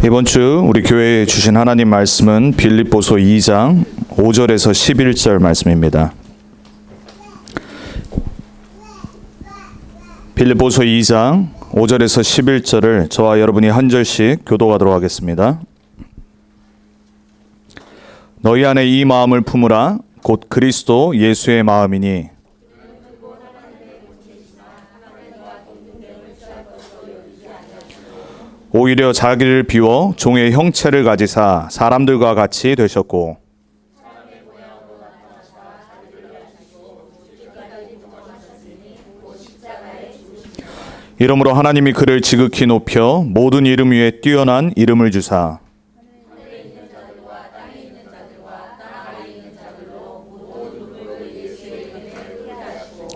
이번 주 우리 교회에 주신 하나님 말씀은 빌립보서 2장 5절에서 11절 말씀입니다. 빌립보서 2장 5절에서 11절을 저와 여러분이 한 절씩 교독하도록 하겠습니다. 너희 안에 이 마음을 품으라. 곧 그리스도 예수의 마음이니 오히려 자기를 비워 종의 형체를 가지사 사람들과 같이 되셨고 이러므로 하나님이 그를 지극히 높여 모든 이름 위에 뛰어난 이름을 주사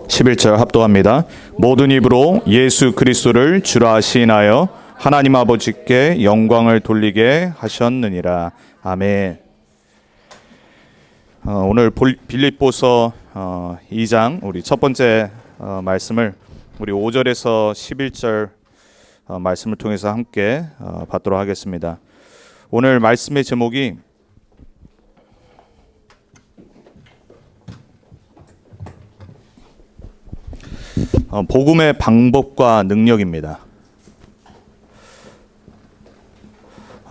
11절 합독합니다. 모든 입으로 예수 그리스도를 주라 시인하여 하나님 아버지께 영광을 돌리게 하셨느니라. 아멘. 오늘 빌립보서 2장 우리 첫 번째 말씀을 우리 5절에서 11절 말씀을 통해서 함께 받도록 하겠습니다. 오늘 말씀의 제목이 복음의 방법과 능력입니다.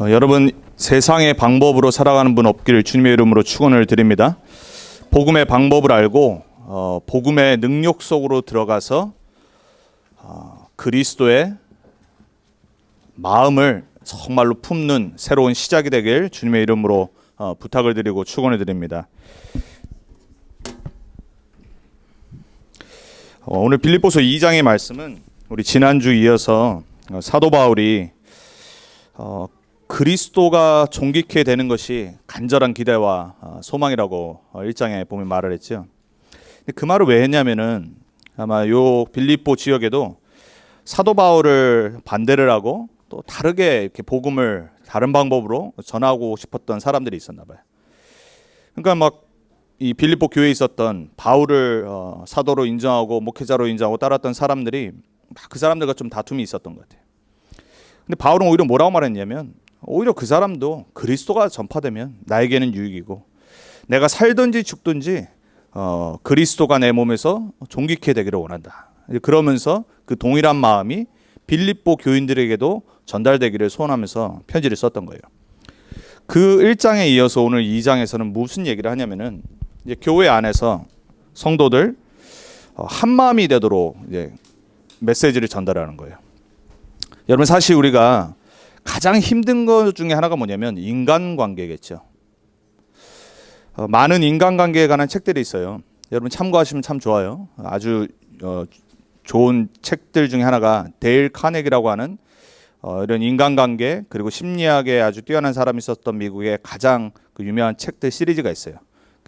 여러분, 세상의 방법으로 살아가는 분 없기를 주님의 이름으로 축원을 드립니다. 복음의 방법을 알고 복음의 능력 속으로 들어가서 그리스도의 마음을 정말로 품는 새로운 시작이 되길 주님의 이름으로 부탁을 드리고 축원을 드립니다. 오늘 빌립보서 2장의 말씀은 우리 지난주 이어서 사도 바울이 그리스도가 존귀케 되는 것이 간절한 기대와 소망이라고 1장에 보면 말을 했죠. 그 말을 왜 했냐면은 아마 요 빌립보 지역에도 사도 바울을 반대를 하고 또 다르게 이렇게 복음을 다른 방법으로 전하고 싶었던 사람들이 있었나 봐요. 그러니까 막 이 빌립보 교회에 있었던 바울을 사도로 인정하고 목회자로 인정하고 따랐던 사람들이 막 그 사람들과 좀 다툼이 있었던 것 같아요. 근데 바울은 오히려 뭐라고 말했냐면 오히려 그 사람도 그리스도가 전파되면 나에게는 유익이고 내가 살든지 죽든지 그리스도가 내 몸에서 존귀케 되기를 원한다. 그러면서 그 동일한 마음이 빌립보 교인들에게도 전달되기를 소원하면서 편지를 썼던 거예요. 그 1장에 이어서 오늘 2장에서는 무슨 얘기를 하냐면은 이제 교회 안에서 성도들 한 마음이 되도록 이제 메시지를 전달하는 거예요. 여러분, 사실 우리가 가장 힘든 것 중에 하나가 뭐냐면 인간관계겠죠. 많은 인간관계에 관한 책들이 있어요. 여러분 참고하시면 참 좋아요. 아주 좋은 책들 중에 하나가 데일 카네기라고 하는 이런 인간관계 그리고 심리학에 아주 뛰어난 사람이 썼던 미국의 가장 유명한 책들 시리즈가 있어요.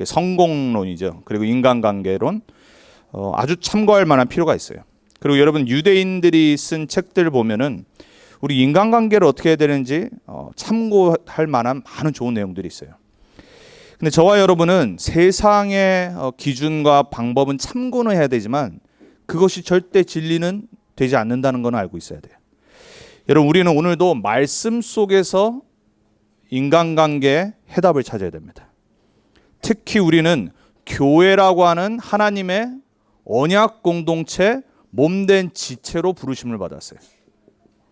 성공론이죠. 그리고 인간관계론, 아주 참고할 만한 필요가 있어요. 그리고 여러분 유대인들이 쓴 책들 보면은 우리 인간관계를 어떻게 해야 되는지 참고할 만한 많은 좋은 내용들이 있어요. 근데 저와 여러분은 세상의 기준과 방법은 참고는 해야 되지만 그것이 절대 진리는 되지 않는다는 건 알고 있어야 돼요. 여러분, 우리는 오늘도 말씀 속에서 인간관계의 해답을 찾아야 됩니다. 특히 우리는 교회라고 하는 하나님의 언약 공동체 몸된 지체로 부르심을 받았어요.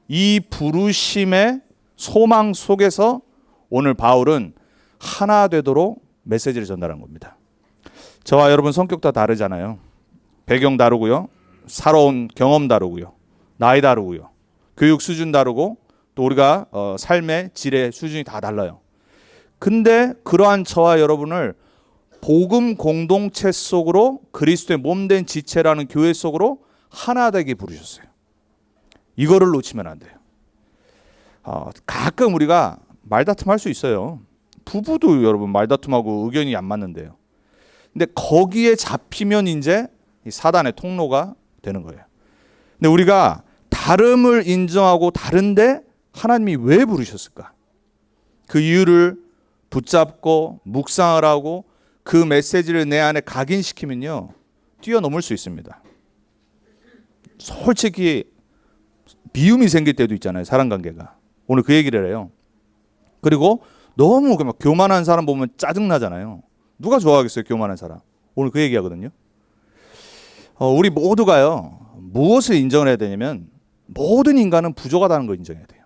이 부르심의 소망 속에서 오늘 바울은 하나 되도록 메시지를 전달한 겁니다. 저와 여러분 성격 다 다르잖아요. 배경 다르고요. 살아온 경험 다르고요. 나이 다르고요. 교육 수준 다르고 또 우리가 삶의 질의 수준이 다 달라요. 근데 그러한 저와 여러분을 복음 공동체 속으로 그리스도의 몸된 지체라는 교회 속으로 하나 되게 부르셨어요. 이거를 놓치면 안 돼요. 가끔 우리가 말다툼 할 수 있어요. 부부도 여러분 말다툼하고 의견이 안 맞는데요. 근데 거기에 잡히면 이제 사단의 통로가 되는 거예요. 근데 우리가 다름을 인정하고 다른데 하나님이 왜 부르셨을까? 그 이유를 붙잡고 묵상을 하고 그 메시지를 내 안에 각인시키면요, 뛰어넘을 수 있습니다. 솔직히 미움이 생길 때도 있잖아요. 사람 관계가. 오늘 그 얘기를 해요. 그리고 너무 막 교만한 사람 보면 짜증나잖아요. 누가 좋아하겠어요, 교만한 사람. 오늘 그 얘기하거든요. 우리 모두가요, 무엇을 인정을 해야 되냐면 모든 인간은 부족하다는 걸 인정해야 돼요.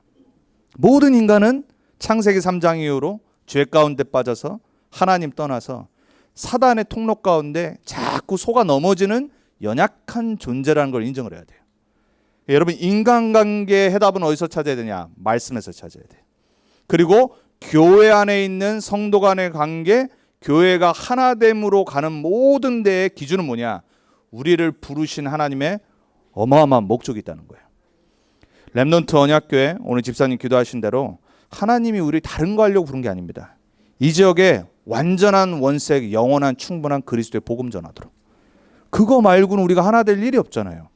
모든 인간은 창세기 3장 이후로 죄 가운데 빠져서 하나님 떠나서 사단의 통로 가운데 자꾸 속아 넘어지는 연약한 존재라는 걸 인정을 해야 돼요. 여러분, 인간관계의 해답은 어디서 찾아야 되냐? 말씀에서 찾아야 돼요. 그리고 교회 안에 있는 성도 간의 관계, 교회가 하나됨으로 가는 모든 데의 기준은 뭐냐? 우리를 부르신 하나님의 어마어마한 목적이 있다는 거예요. 렘넌트 언약교회, 오늘 집사님 기도하신 대로 하나님이 우리 다른 거 하려고 부른 게 아닙니다. 이 지역에 완전한 원색, 영원한 충분한 그리스도의 복음 전하도록. 그거 말고는 우리가 하나 될 일이 없잖아요.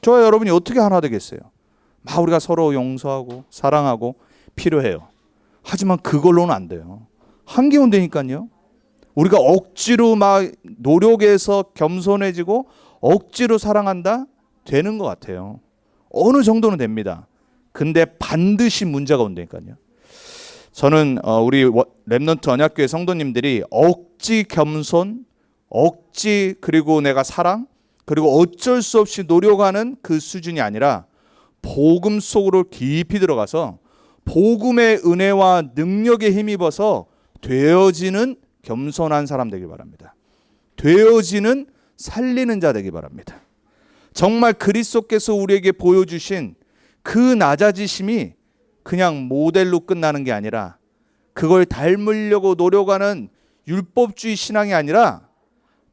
저와 여러분이 어떻게 하나 되겠어요? 막 우리가 서로 용서하고 사랑하고 필요해요. 하지만 그걸로는 안 돼요. 한계원 되니까요. 우리가 억지로 막 노력해서 겸손해지고 억지로 사랑한다? 되는 것 같아요. 어느 정도는 됩니다. 근데 반드시 문제가 온다니까요. 저는 우리 렘넌트 언약교회 성도님들이 억지 겸손, 억지 그리고 내가 사랑, 그리고 어쩔 수 없이 노력하는 그 수준이 아니라 복음 속으로 깊이 들어가서 복음의 은혜와 능력에 힘입어서 되어지는 겸손한 사람 되길 바랍니다. 되어지는 살리는 자 되길 바랍니다. 정말 그리스도께서 우리에게 보여주신 그 낮아지심이 그냥 모델로 끝나는 게 아니라 그걸 닮으려고 노력하는 율법주의 신앙이 아니라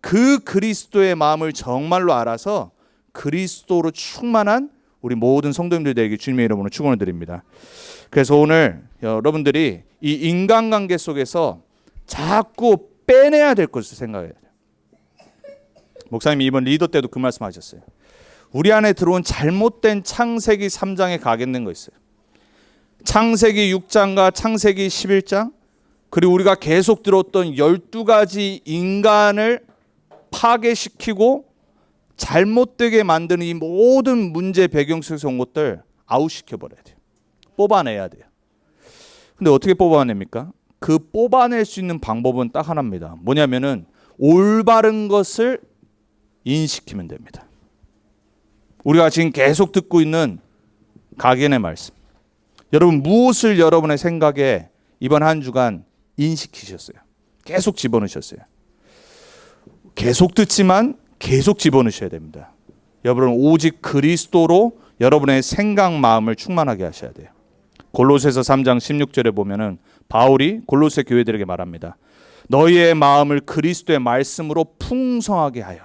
그 그리스도의 마음을 정말로 알아서 그리스도로 충만한 우리 모든 성도님들 되게 주님의 이름으로 축원을 드립니다. 그래서 오늘 여러분들이 이 인간관계 속에서 자꾸 빼내야 될 것을 생각해야 돼요. 목사님이 이번 리더 때도 그 말씀하셨어요. 우리 안에 들어온 잘못된 창세기 3장에 가겠는 거 있어요. 창세기 6장과 창세기 11장, 그리고 우리가 계속 들었던 12가지 인간을 파괴시키고 잘못되게 만드는 이 모든 문제 배경 속에서 온 것들 아웃시켜버려야 돼요. 뽑아내야 돼요. 근데 어떻게 뽑아냅니까? 그 뽑아낼 수 있는 방법은 딱 하나입니다. 뭐냐면은 올바른 것을 인식하면 됩니다. 우리가 지금 계속 듣고 있는 각인의 말씀. 여러분, 무엇을 여러분의 생각에 이번 한 주간 인식하셨어요? 계속 집어넣으셨어요. 계속 듣지만 계속 집어넣으셔야 됩니다. 여러분, 오직 그리스도로 여러분의 생각, 마음을 충만하게 하셔야 돼요. 골로새서 3장 16절에 보면은 바울이 골로새 교회들에게 말합니다. 너희의 마음을 그리스도의 말씀으로 풍성하게 하여.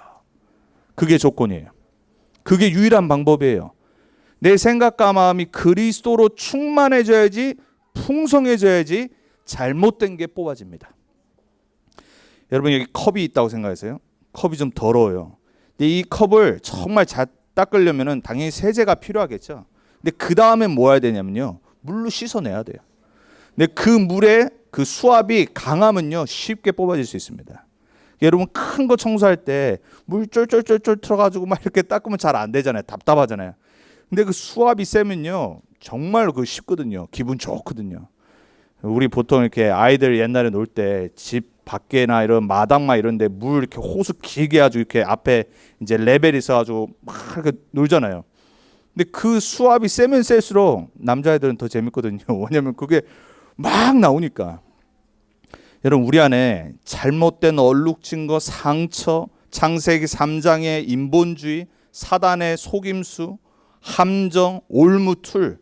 그게 조건이에요. 그게 유일한 방법이에요. 내 생각과 마음이 그리스도로 충만해져야지, 풍성해져야지 잘못된 게 뽑아집니다. 여러분, 여기 컵이 있다고 생각하세요? 컵이 좀 더러워요. 근데 이 컵을 정말 잘 닦으려면 당연히 세제가 필요하겠죠. 근데 그 다음에 뭐 해야 되냐면요, 물로 씻어내야 돼요. 근데 그 물의 그 수압이 강하면요 쉽게 뽑아질 수 있습니다. 여러분, 큰 거 청소할 때 물 쫄쫄쫄쫄 틀어가지고 막 이렇게 닦으면 잘 안 되잖아요. 답답하잖아요. 근데 그 수압이 세면요 정말로 그 쉽거든요. 기분 좋거든요. 우리 보통 이렇게 아이들 옛날에 놀 때 집 밖에나 이런 마당마 이런 데 물 이렇게 호수 길게 해가지고 이렇게 앞에 이제 레벨이 있어가지고 막 이렇게 놀잖아요. 근데 그 수압이 세면 셀수록 남자애들은 더 재밌거든요. 왜냐면 그게 막 나오니까. 여러분, 우리 안에 잘못된 얼룩진 거, 상처, 창세기 3장의 인본주의, 사단의 속임수, 함정, 올무툴,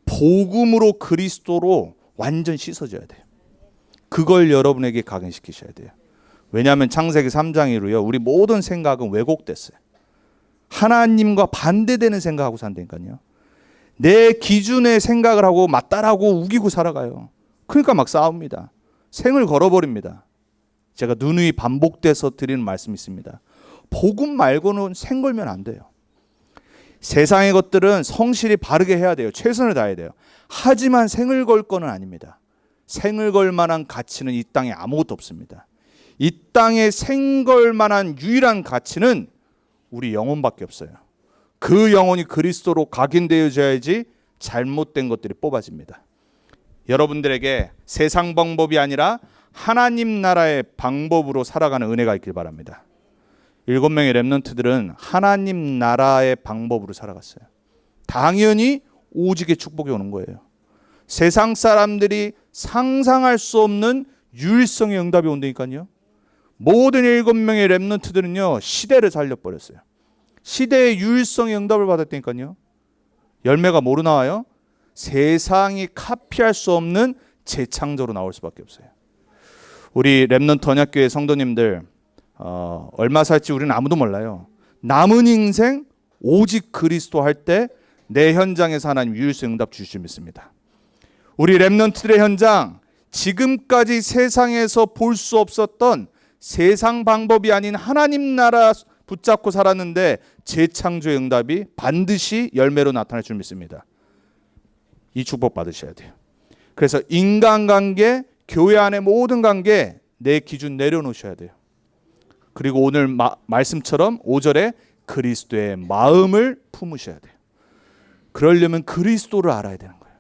복음으로 그리스도로 완전 씻어져야 돼요. 그걸 여러분에게 각인시키셔야 돼요. 왜냐하면 창세기 3장 이후로요 우리 모든 생각은 왜곡됐어요. 하나님과 반대되는 생각하고 산다니까요. 내 기준의 생각을 하고 맞다라고 우기고 살아가요. 그러니까 막 싸웁니다. 생을 걸어버립니다. 제가 누누이 반복돼서 드리는 말씀이 있습니다. 복음 말고는 생 걸면 안 돼요. 세상의 것들은 성실히 바르게 해야 돼요. 최선을 다해야 돼요. 하지만 생을 걸 거는 아닙니다. 생을 걸 만한 가치는 이 땅에 아무것도 없습니다. 이 땅에 생 걸 만한 유일한 가치는 우리 영혼밖에 없어요. 그 영혼이 그리스도로 각인되어져야지 잘못된 것들이 뽑아집니다. 여러분들에게 세상 방법이 아니라 하나님 나라의 방법으로 살아가는 은혜가 있길 바랍니다. 7명의 렘넌트들은 하나님 나라의 방법으로 살아갔어요. 당연히 오직의 축복이 오는 거예요. 세상 사람들이 상상할 수 없는 유일성의 응답이 온다니까요. 모든 7명의 렘넌트들은요, 시대를 살려버렸어요. 시대의 유일성의 응답을 받았다니까요. 열매가 뭐로 나와요? 세상이 카피할 수 없는 재창조로 나올 수밖에 없어요. 우리 렘넌트 언약교회 성도님들 얼마 살지 우리는 아무도 몰라요. 남은 인생 오직 그리스도 할 때 내 현장에서 하나님 유일성 응답 주실 줄 믿습니다. 우리 렘넌트들의 현장, 지금까지 세상에서 볼 수 없었던 세상 방법이 아닌 하나님 나라 붙잡고 살았는데 재창조의 응답이 반드시 열매로 나타날 줄 믿습니다. 이 축복 받으셔야 돼요. 그래서 인간관계, 교회 안의 모든 관계 내 기준 내려놓으셔야 돼요. 그리고 오늘 말씀처럼 5절에 그리스도의 마음을 품으셔야 돼요. 그러려면 그리스도를 알아야 되는 거예요.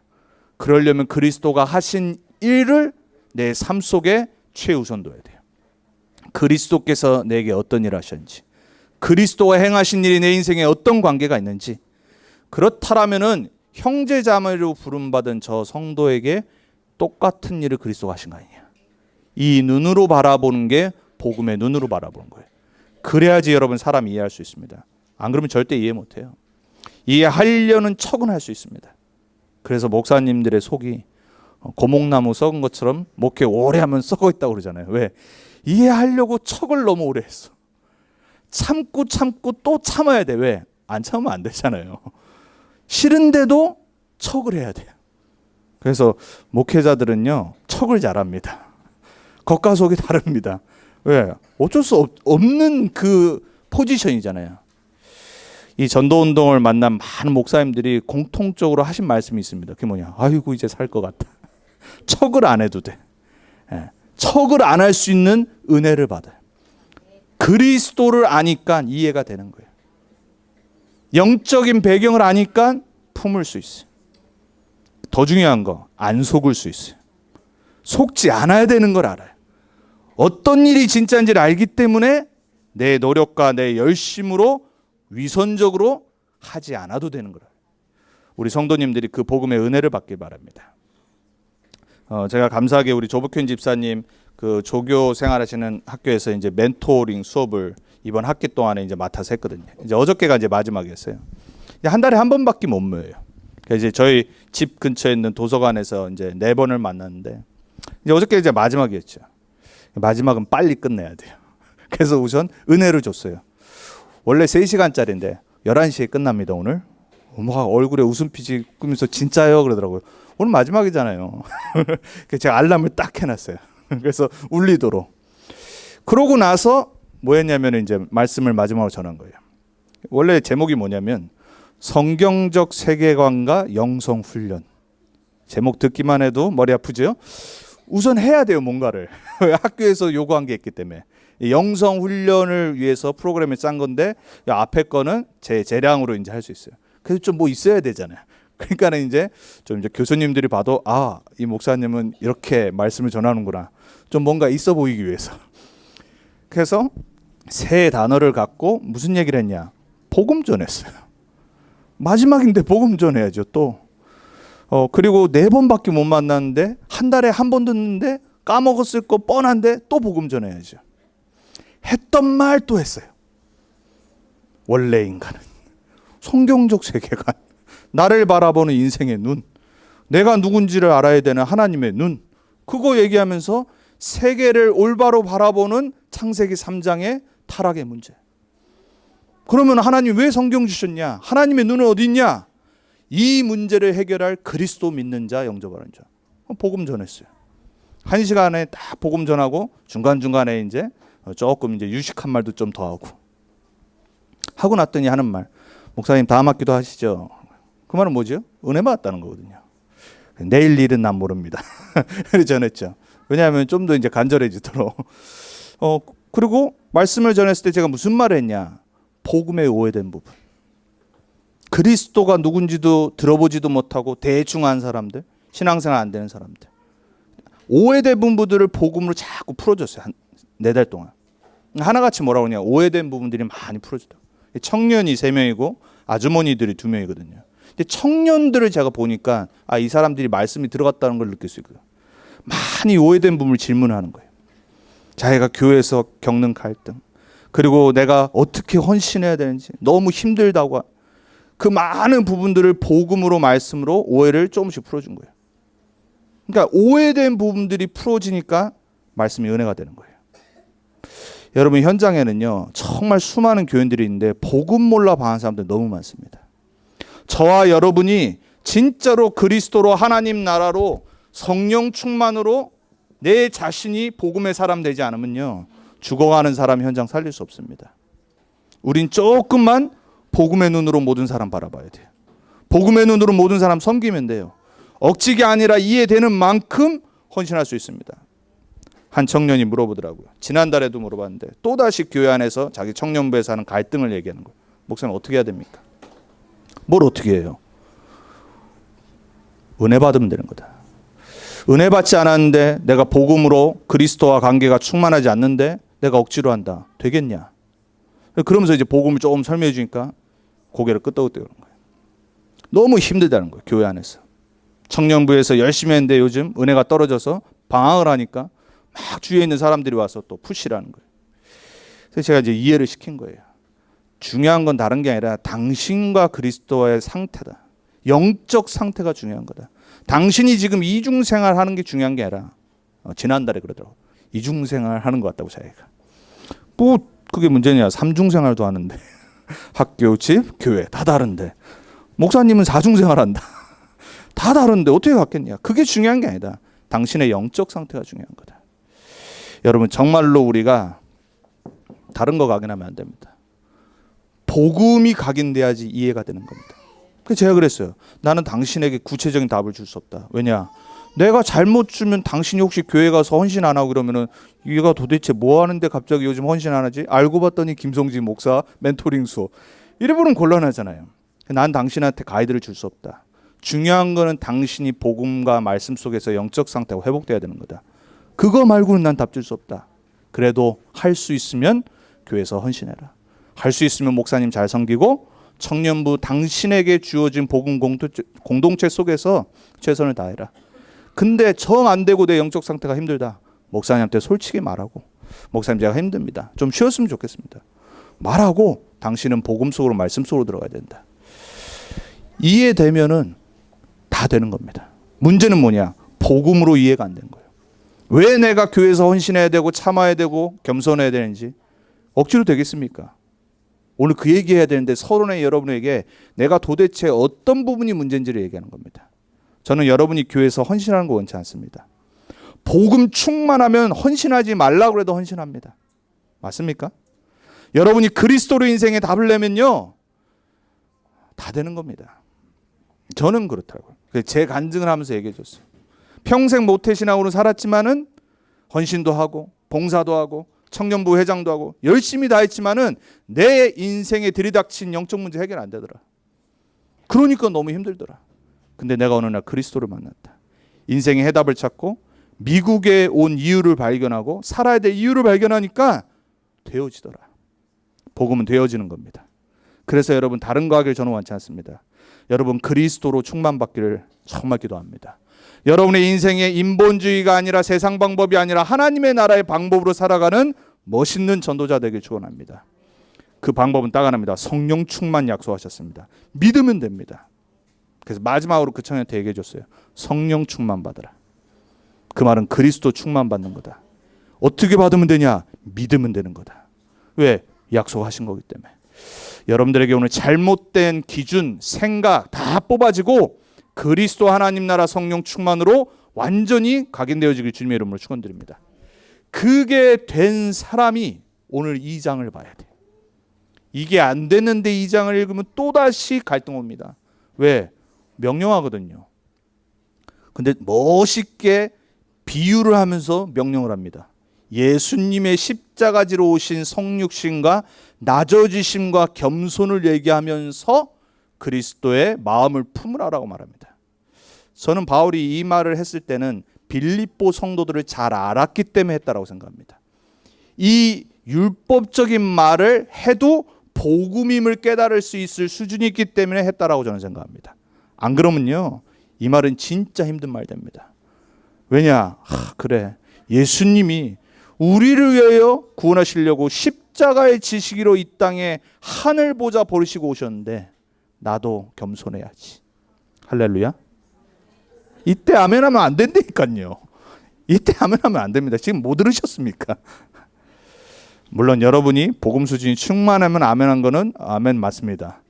그러려면 그리스도가 하신 일을 내 삶 속에 최우선 둬야 돼요. 그리스도께서 내게 어떤 일을 하셨는지, 그리스도가 행하신 일이 내 인생에 어떤 관계가 있는지, 그렇다라면은 형제자매로 부름받은 저 성도에게 똑같은 일을 그리스도가 하신 거 아니냐. 이 눈으로 바라보는 게 복음의 눈으로 바라보는 거예요. 그래야지 여러분 사람 이해할 수 있습니다. 안 그러면 절대 이해 못해요. 이해하려는 척은 할 수 있습니다. 그래서 목사님들의 속이 고목나무 썩은 것처럼 목회 오래 하면 썩어 있다고 그러잖아요. 왜? 이해하려고 척을 너무 오래 했어. 참고 또 참아야 돼. 왜? 안 참으면 안 되잖아요. 싫은데도 척을 해야 돼요. 그래서 목회자들은요, 척을 잘합니다. 겉과 속이 다릅니다. 왜? 어쩔 수 없는 그 포지션이잖아요. 이 전도운동을 만난 많은 목사님들이 공통적으로 하신 말씀이 있습니다. 그게 뭐냐? 아이고 이제 살 것 같다. 척을 안 해도 돼. 척을 안 할 수 있는 은혜를 받아요. 그리스도를 아니까 이해가 되는 거예요. 영적인 배경을 아니까 품을 수 있어요. 더 중요한 거, 안 속을 수 있어요. 속지 않아야 되는 걸 알아요. 어떤 일이 진짜인지를 알기 때문에 내 노력과 내 열심으로 위선적으로 하지 않아도 되는 거예요. 우리 성도님들이 그 복음의 은혜를 받길 바랍니다. 제가 감사하게 우리 조복현 집사님 그 조교 생활하시는 학교에서 이제 멘토링 수업을 이번 학기 동안에 이제 맡아서 했거든요. 이제 어저께가 이제 마지막이었어요. 한 달에 한 번밖에 못 모여요. 그래서 이제 저희 집 근처에 있는 도서관에서 이제 4번을 만났는데 이제 어저께 이제 마지막이었죠. 마지막은 빨리 끝내야 돼요. 그래서 우선 은혜를 줬어요. 원래 3시간짜리인데 11시에 끝납니다 오늘. 막 얼굴에 웃음빛이 끄면서 진짜요? 그러더라고요. 오늘 마지막이잖아요. 그래서 제가 알람을 딱 해놨어요. 그래서 울리도록. 그러고 나서 뭐 했냐면 이제 말씀을 마지막으로 전한 거예요. 원래 제목이 뭐냐면 성경적 세계관과 영성 훈련. 제목 듣기만 해도 머리 아프죠? 우선 해야 돼요 뭔가를. 학교에서 요구한 게 있기 때문에. 영성 훈련을 위해서 프로그램을 짠 건데 앞에 거는 제 재량으로 이제 할 수 있어요. 그래서 좀 뭐 있어야 되잖아요. 그러니까는 이제 좀 이제 교수님들이 봐도 이 목사님은 이렇게 말씀을 전하는구나. 좀 뭔가 있어 보이기 위해서. 그래서 세 단어를 갖고 무슨 얘기를 했냐? 복음 전했어요. 마지막인데 복음 전해야죠 또. 그리고 4번밖에 못 만났는데 한 달에 한 번 듣는데 까먹었을 거 뻔한데 또 복음 전해야죠. 했던 말 또 했어요. 원래 인간은 성경적 세계관, 나를 바라보는 인생의 눈, 내가 누군지를 알아야 되는 하나님의 눈, 그거 얘기하면서 세계를 올바로 바라보는 창세기 3장의 타락의 문제. 그러면 하나님 왜 성경 주셨냐? 하나님의 눈은 어디 있냐? 이 문제를 해결할 그리스도 믿는 자, 영접하는 자. 복음 전했어요. 1시간에 딱 복음 전하고 중간중간에 이제 조금 이제 유식한 말도 좀 더 하고 났더니 하는 말, 목사님 다음 학기도 하시죠. 그 말은 뭐죠? 은혜 받았다는 거거든요. 내일 일은 난 모릅니다. 전했죠. 왜냐하면 좀 더 이제 간절해지도록. 그리고 말씀을 전했을 때 제가 무슨 말을 했냐? 복음에 오해된 부분. 그리스도가 누군지도 들어보지도 못하고 대충 한 사람들, 신앙생활 안 되는 사람들. 오해된 부분들을 복음으로 자꾸 풀어줬어요. 한 4달 동안. 하나같이 뭐라고 그러냐. 오해된 부분들이 많이 풀어주더라고요. 청년이 3명이고 아주머니들이 2명이거든요. 근데 청년들을 제가 보니까 이 사람들이 말씀이 들어갔다는 걸 느낄 수 있고요. 많이 오해된 부분을 질문하는 거예요. 자기가 교회에서 겪는 갈등, 그리고 내가 어떻게 헌신해야 되는지, 너무 힘들다고, 그 많은 부분들을 복음으로 말씀으로 오해를 조금씩 풀어준 거예요. 그러니까 오해된 부분들이 풀어지니까 말씀이 은혜가 되는 거예요. 여러분, 현장에는요 정말 수많은 교인들이 있는데 복음 몰라 방한 사람들 너무 많습니다. 저와 여러분이 진짜로 그리스도로 하나님 나라로 성령 충만으로 내 자신이 복음의 사람 되지 않으면요 죽어가는 사람 현장 살릴 수 없습니다. 우린 조금만 복음의 눈으로 모든 사람 바라봐야 돼요. 복음의 눈으로 모든 사람 섬기면 돼요. 억지가 아니라 이해되는 만큼 헌신할 수 있습니다. 한 청년이 물어보더라고요. 지난달에도 물어봤는데 또다시 교회 안에서 자기 청년부에서 하는 갈등을 얘기하는 거예요. 목사님 어떻게 해야 됩니까? 뭘 어떻게 해요? 은혜 받으면 되는 거다. 은혜 받지 않았는데 내가 복음으로 그리스도와 관계가 충만하지 않는데 내가 억지로 한다. 되겠냐? 그러면서 이제 복음을 조금 설명해 주니까 고개를 끄덕끄덕거리는 거예요. 너무 힘들다는 거예요. 교회 안에서. 청년부에서 열심히 했는데 요즘 은혜가 떨어져서 방황을 하니까 막 주위에 있는 사람들이 와서 또 푸시라는 거예요. 그래서 제가 이제 이해를 시킨 거예요. 중요한 건 다른 게 아니라 당신과 그리스도의 상태다. 영적 상태가 중요한 거다. 당신이 지금 이중생활 하는 게 중요한 게 아니라 지난달에 그러더라고. 이중생활 하는 것 같다고 자기가. 뭐 그게 문제냐. 3중생활도 하는데 학교, 집, 교회 다 다른데 목사님은 4중생활 한다. 다 다른데 어떻게 같겠냐. 그게 중요한 게 아니다. 당신의 영적 상태가 중요한 거다. 여러분 정말로 우리가 다른 거 각인하면 안 됩니다. 복음이 각인돼야지 이해가 되는 겁니다. 그래서 제가 그랬어요. 나는 당신에게 구체적인 답을 줄 수 없다. 왜냐? 내가 잘못 주면 당신이 혹시 교회 가서 헌신 안 하고 그러면은 얘가 도대체 뭐 하는데 갑자기 요즘 헌신 안 하지? 알고 봤더니 김성진 목사 멘토링 수업. 이래버리면 곤란하잖아요. 난 당신한테 가이드를 줄 수 없다. 중요한 거는 당신이 복음과 말씀 속에서 영적 상태가 회복돼야 되는 거다. 그거 말고는 난 답 줄 수 없다. 그래도 할 수 있으면 교회에서 헌신해라. 할 수 있으면 목사님 잘 섬기고 청년부 당신에게 주어진 복음 공동체 속에서 최선을 다해라. 근데 정 안 되고 내 영적 상태가 힘들다. 목사님한테 솔직히 말하고 목사님 제가 힘듭니다. 좀 쉬었으면 좋겠습니다. 말하고 당신은 복음 속으로 말씀 속으로 들어가야 된다. 이해되면은 다 되는 겁니다. 문제는 뭐냐? 복음으로 이해가 안 되는 거예요. 왜 내가 교회에서 헌신해야 되고 참아야 되고 겸손해야 되는지 억지로 되겠습니까? 오늘 그 얘기해야 되는데 서론에 여러분에게 내가 도대체 어떤 부분이 문제인지를 얘기하는 겁니다. 저는 여러분이 교회에서 헌신하는 거 원치 않습니다. 복음 충만하면 헌신하지 말라고 해도 헌신합니다. 맞습니까? 여러분이 그리스도로 인생에 답을 내면요 다 되는 겁니다. 저는 그렇더라고요. 제 간증을 하면서 얘기해 줬어요. 평생 모태신앙으로 살았지만은 헌신도 하고 봉사도 하고 청년부 회장도 하고 열심히 다 했지만은 내 인생에 들이닥친 영적 문제 해결 안 되더라. 그러니까 너무 힘들더라. 근데 내가 어느 날 그리스도를 만났다. 인생의 해답을 찾고 미국에 온 이유를 발견하고 살아야 될 이유를 발견하니까 되어지더라. 복음은 되어지는 겁니다. 그래서 여러분 다른 거 하길 저는 원치 않습니다. 여러분 그리스도로 충만받기를 정말 기도합니다. 여러분의 인생에 인본주의가 아니라 세상 방법이 아니라 하나님의 나라의 방법으로 살아가는 멋있는 전도자 되길 축원합니다. 그 방법은 딱 하나입니다. 성령 충만 약속하셨습니다. 믿으면 됩니다. 그래서 마지막으로 그 청년한테 얘기해 줬어요. 성령 충만 받으라. 그 말은 그리스도 충만 받는 거다. 어떻게 받으면 되냐? 믿으면 되는 거다. 왜? 약속하신 거기 때문에. 여러분들에게 오늘 잘못된 기준, 생각 다 뽑아지고 그리스도 하나님 나라 성령 충만으로 완전히 각인되어지길 주님의 이름으로 축원드립니다. 그게 된 사람이 오늘 2장을 봐야 돼. 이게 안 됐는데 2장을 읽으면 또다시 갈등 옵니다. 왜? 명령하거든요. 근데 멋있게 비유를 하면서 명령을 합니다. 예수님의 십자가지로 오신 성육신과 낮아지심과 겸손을 얘기하면서 그리스도의 마음을 품으라라고 말합니다. 저는 바울이 이 말을 했을 때는 빌립보 성도들을 잘 알았기 때문에 했다라고 생각합니다. 이 율법적인 말을 해도 복음임을 깨달을 수 있을 수준이 있기 때문에 했다라고 저는 생각합니다. 안 그러면요, 이 말은 진짜 힘든 말 됩니다. 왜냐? 그래, 예수님이 우리를 위하여 구원하시려고 십자가의 지시기로 이 땅에 하늘 보좌 버리시고 오셨는데 나도 겸손해야지. 할렐루야. 이때 아멘하면 안 된다니까요. 이때 아멘하면 안 됩니다. 지금 못 들으셨습니까? 물론 여러분이 복음 수준이 충만하면 아멘한 거는 아멘 맞습니다.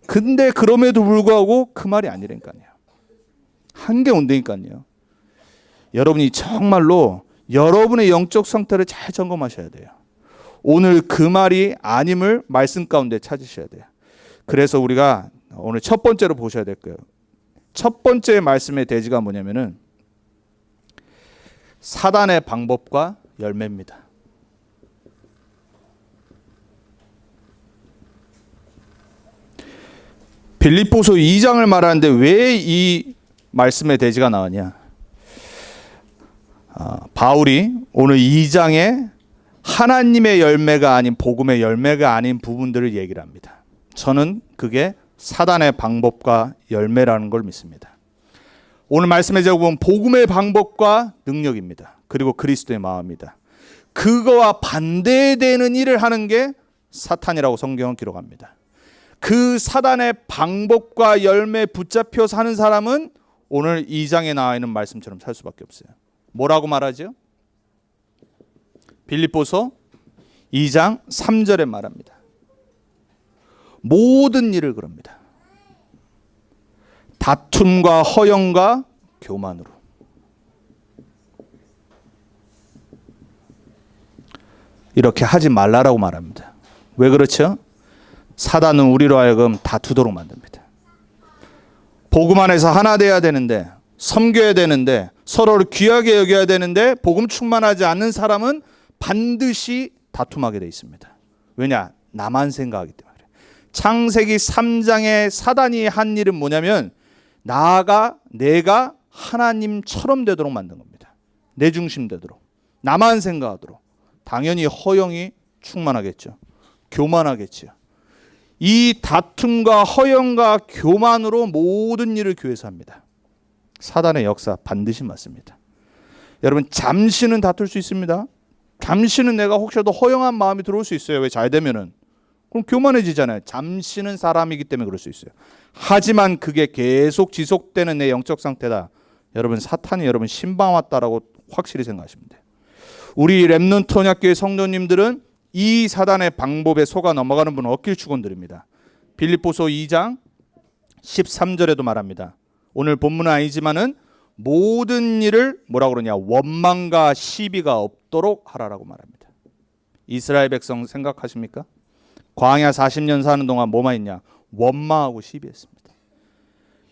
근데 그럼에도 불구하고 그 말이 아니라니까요. 한계 온다니까요. 여러분이 정말로 여러분의 영적 상태를 잘 점검하셔야 돼요. 오늘 그 말이 아님을 말씀 가운데 찾으셔야 돼요. 그래서 우리가 오늘 첫 번째로 보셔야 될 거예요. 첫 번째 말씀의 대지가 뭐냐면은 사단의 방법과 열매입니다. 빌립보서 2장을 말하는데 왜 이 말씀의 대지가 나왔냐? 바울이 오늘 2장에 하나님의 열매가 아닌 복음의 열매가 아닌 부분들을 얘기를 합니다. 저는 그게 사단의 방법과 열매라는 걸 믿습니다. 오늘 말씀의 제목은 복음의 방법과 능력입니다. 그리고 그리스도의 마음입니다. 그거와 반대되는 일을 하는 게 사탄이라고 성경은 기록합니다. 그 사단의 방법과 열매에 붙잡혀 사는 사람은 오늘 2장에 나와 있는 말씀처럼 살 수밖에 없어요. 뭐라고 말하죠? 빌립보서 2장 3절에 말합니다. 모든 일을 그럽니다. 다툼과 허영과 교만으로. 이렇게 하지 말라라고 말합니다. 왜 그렇죠? 사단은 우리로 하여금 다투도록 만듭니다. 복음 안에서 하나 돼야 되는데, 섬겨야 되는데, 서로를 귀하게 여겨야 되는데 복음 충만하지 않는 사람은 반드시 다툼하게 돼 있습니다. 왜냐? 나만 생각하기 때문에. 창세기 3장에 사단이 한 일은 뭐냐면 내가 하나님처럼 되도록 만든 겁니다. 내 중심 되도록, 나만 생각하도록. 당연히 허영이 충만하겠죠. 교만하겠죠. 이 다툼과 허영과 교만으로 모든 일을 교회에서 합니다. 사단의 역사 반드시 맞습니다. 여러분, 잠시는 다툴 수 있습니다. 잠시는 내가 혹시라도 허영한 마음이 들어올 수 있어요. 왜? 잘 되면은. 그럼 교만해지잖아요. 잠시는 사람이기 때문에 그럴 수 있어요. 하지만 그게 계속 지속되는 내 영적 상태다. 여러분, 사탄이 여러분 신방 왔다라고 확실히 생각하시면 돼요. 우리 렘넌트 언약교회 성도님들은 이 사단의 방법에 속아 넘어가는 분은 없길 축원드립니다. 빌립보서 2장 13절에도 말합니다. 오늘 본문은 아니지만은 모든 일을 뭐라고 그러냐? 원망과 시비가 없도록 하라라고 말합니다. 이스라엘 백성 생각하십니까? 광야 40년 사는 동안 뭐만 있냐? 원망하고 시비했습니다.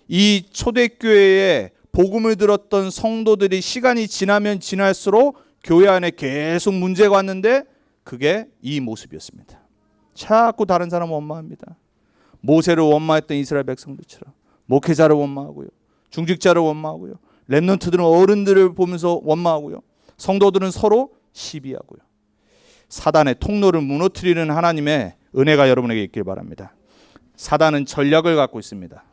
이 초대교회에 복음을 들었던 성도들이 시간이 지나면 지날수록 교회 안에 계속 문제가 왔는데 그게 이 모습이었습니다. 자꾸 다른 사람 원망합니다. 모세를 원망했던 이스라엘 백성들처럼 목회자를 원망하고요, 중직자를 원망하고요, 렘넌트들은 어른들을 보면서 원망하고요, 성도들은 서로 시비하고요. 사단의 통로를 무너뜨리는 하나님의 은혜가 여러분에게 있길 바랍니다. 사단은 전략을 갖고 있습니다.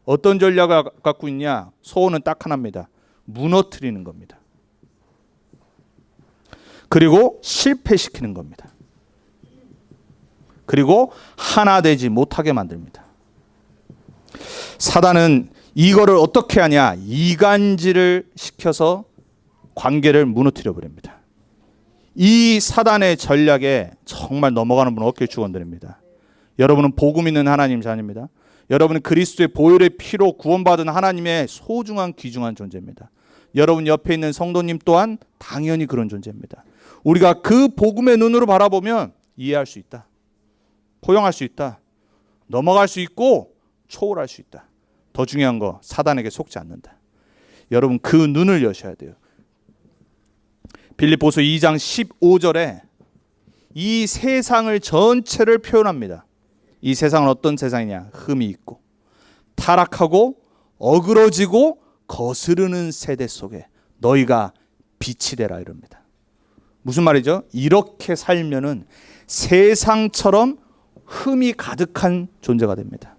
어떤 전략을 갖고 있냐? 소원은 딱 하나입니다. 무너뜨리는 겁니다. 그리고 실패시키는 겁니다. 그리고 하나 되지 못하게 만듭니다. 사단은 이거를 어떻게 하냐? 이간질을 시켜서 관계를 무너뜨려 버립니다. 이 사단의 전략에 정말 넘어가는 분은 어깨 축원드립니다. 여러분은 복음 있는 하나님 자녀입니다. 여러분은 그리스도의 보혈의 피로 구원받은 하나님의 소중한 귀중한 존재입니다. 여러분 옆에 있는 성도님 또한 당연히 그런 존재입니다. 우리가 그 복음의 눈으로 바라보면 이해할 수 있다. 포용할 수 있다. 넘어갈 수 있고 초월할 수 있다. 더 중요한 거, 사단에게 속지 않는다. 여러분 그 눈을 여셔야 돼요. 빌립보서 2장 15절에 이 세상을 전체를 표현합니다. 이 세상은 어떤 세상이냐? 흠이 있고 타락하고 어그러지고 거스르는 세대 속에 너희가 빛이 되라 이럽니다. 무슨 말이죠? 이렇게 살면은 세상처럼 흠이 가득한 존재가 됩니다.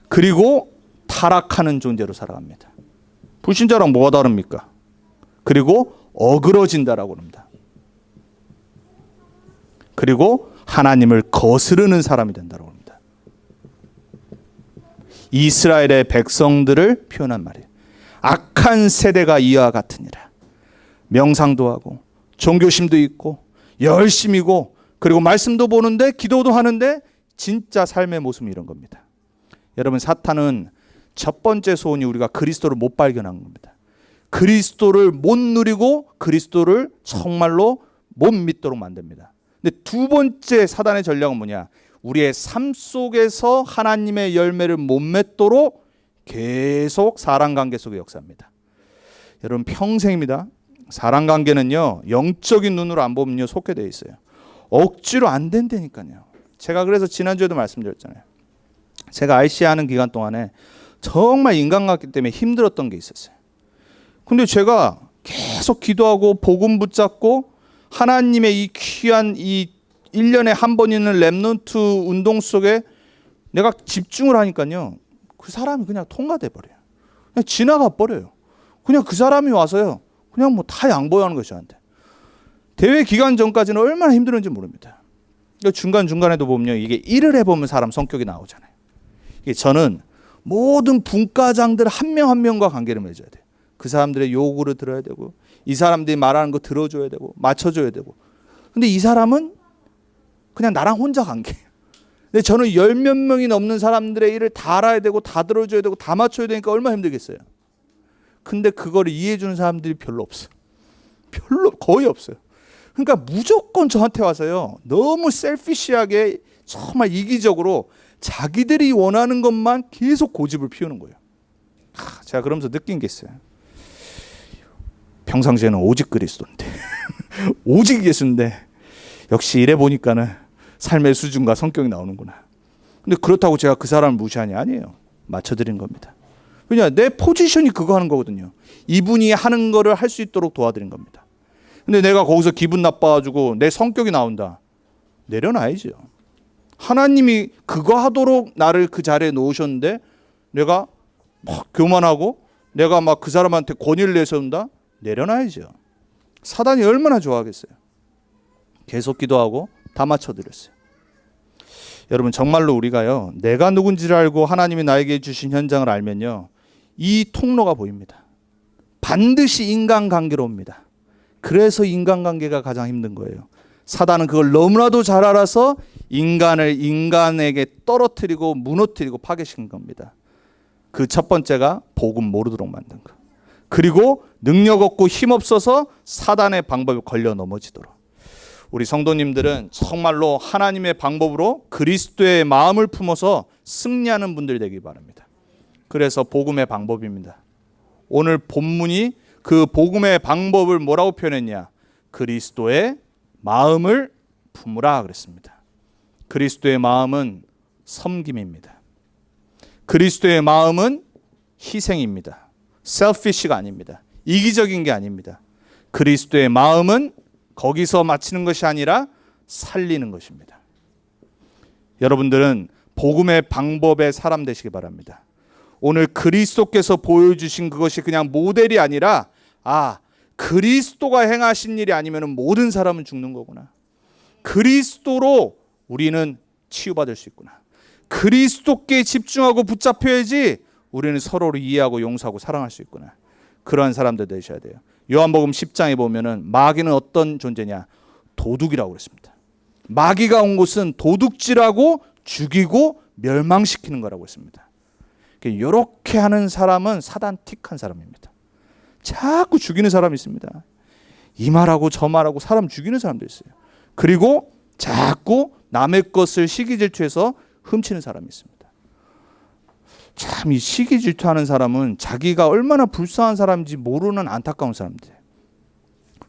그리고 타락하는 존재로 살아갑니다. 불신자랑 뭐가 다릅니까? 그리고 어그러진다라고 합니다. 그리고 하나님을 거스르는 사람이 된다고 합니다. 이스라엘의 백성들을 표현한 말이에요. 악한 세대가 이와 같으니라. 명상도 하고 종교심도 있고 열심이고 그리고 말씀도 보는데 기도도 하는데 진짜 삶의 모습이 이런 겁니다. 여러분, 사탄은 첫 번째 소원이 우리가 그리스도를 못 발견한 겁니다. 그리스도를 못 누리고 그리스도를 정말로 못 믿도록 만듭니다. 근데 두 번째 사단의 전략은 뭐냐? 우리의 삶 속에서 하나님의 열매를 못 맺도록 계속 사랑관계 속에 역사합니다. 여러분, 평생입니다. 사랑관계는요, 영적인 눈으로 안 보면요 속게 돼 있어요. 억지로 안 된다니까요. 제가 그래서 지난주에도 말씀드렸잖아요. 제가 RC 하는 기간 동안에 정말 인간관계 때문에 힘들었던 게 있었어요. 근데 제가 계속 기도하고 복음 붙잡고 하나님의 이 귀한 이 1년에 한 번 있는 렘넌트 운동 속에 내가 집중을 하니까요, 그 사람이 그냥 통과돼 버려요. 그냥 지나가 버려요. 그냥 그 사람이 와서요, 그냥 뭐 다 양보하는 것이 저한테. 대회 기간 전까지는 얼마나 힘들었는지 모릅니다. 중간중간에도 보면 이게 일을 해보면 사람 성격이 나오잖아요. 이게 저는 모든 분과장들 한 명 한 명과 관계를 맺어야 돼요. 그 사람들의 요구를 들어야 되고 이 사람들이 말하는 거 들어줘야 되고 맞춰줘야 되고. 근데 이 사람은 그냥 나랑 혼자 관계예요. 근데 저는 열 몇 명이 넘는 사람들의 일을 다 알아야 되고 다 들어줘야 되고 다 맞춰야 되니까 얼마나 힘들겠어요. 근데 그걸 이해해 주는 사람들이 별로 없어요. 거의 없어요. 그러니까 무조건 저한테 와서요, 너무 셀피시하게 정말 이기적으로 자기들이 원하는 것만 계속 고집을 피우는 거예요. 제가 그러면서 느낀 게 있어요. 평상시에는 오직 그리스도인데 오직 예수인데 역시 이래 보니까는 삶의 수준과 성격이 나오는구나. 근데 그렇다고 제가 그 사람을 무시하냐? 아니에요. 맞춰드린 겁니다. 왜냐, 내 포지션이 그거 하는 거거든요. 이분이 하는 거를 할 수 있도록 도와드린 겁니다. 근데 내가 거기서 기분 나빠가지고 내 성격이 나온다. 내려놔야죠. 하나님이 그거 하도록 나를 그 자리에 놓으셨는데 내가 막 교만하고 내가 막 그 사람한테 권위를 내세운다? 내려놔야죠. 사단이 얼마나 좋아하겠어요. 계속 기도하고 다 맞춰드렸어요. 여러분, 정말로 우리가요, 내가 누군지를 알고 하나님이 나에게 주신 현장을 알면요, 이 통로가 보입니다. 반드시 인간관계로 옵니다. 그래서 인간관계가 가장 힘든 거예요. 사단은 그걸 너무나도 잘 알아서 인간을 인간에게 떨어뜨리고 무너뜨리고 파괴시킨 겁니다. 그 첫 번째가 복음 모르도록 만든 거. 그리고 능력 없고 힘 없어서 사단의 방법에 걸려 넘어지도록. 우리 성도님들은 정말로 하나님의 방법으로 그리스도의 마음을 품어서 승리하는 분들이 되기 바랍니다. 그래서 복음의 방법입니다. 오늘 본문이 그 복음의 방법을 뭐라고 표현했냐? 그리스도의 마음을 품으라 그랬습니다. 그리스도의 마음은 섬김입니다. 그리스도의 마음은 희생입니다. 셀피시가 아닙니다. 이기적인 게 아닙니다. 그리스도의 마음은 거기서 마치는 것이 아니라 살리는 것입니다. 여러분들은 복음의 방법의 사람 되시기 바랍니다. 오늘 그리스도께서 보여주신 그것이 그냥 모델이 아니라, 그리스도가 행하신 일이 아니면 모든 사람은 죽는 거구나. 그리스도로 우리는 치유받을 수 있구나. 그리스도께 집중하고 붙잡혀야지 우리는 서로를 이해하고 용서하고 사랑할 수 있구나. 그러한 사람들 되셔야 돼요. 요한복음 10장에 보면은 마귀는 어떤 존재냐? 도둑이라고 그랬습니다. 마귀가 온 곳은 도둑질하고 죽이고 멸망시키는 거라고 했습니다. 이렇게 하는 사람은 사단틱한 사람입니다. 자꾸 죽이는 사람이 있습니다. 이 말하고 저 말하고 사람 죽이는 사람도 있어요. 그리고 자꾸 남의 것을 시기질투해서 훔치는 사람이 있습니다. 참, 이 시기질투하는 사람은 자기가 얼마나 불쌍한 사람인지 모르는 안타까운 사람들.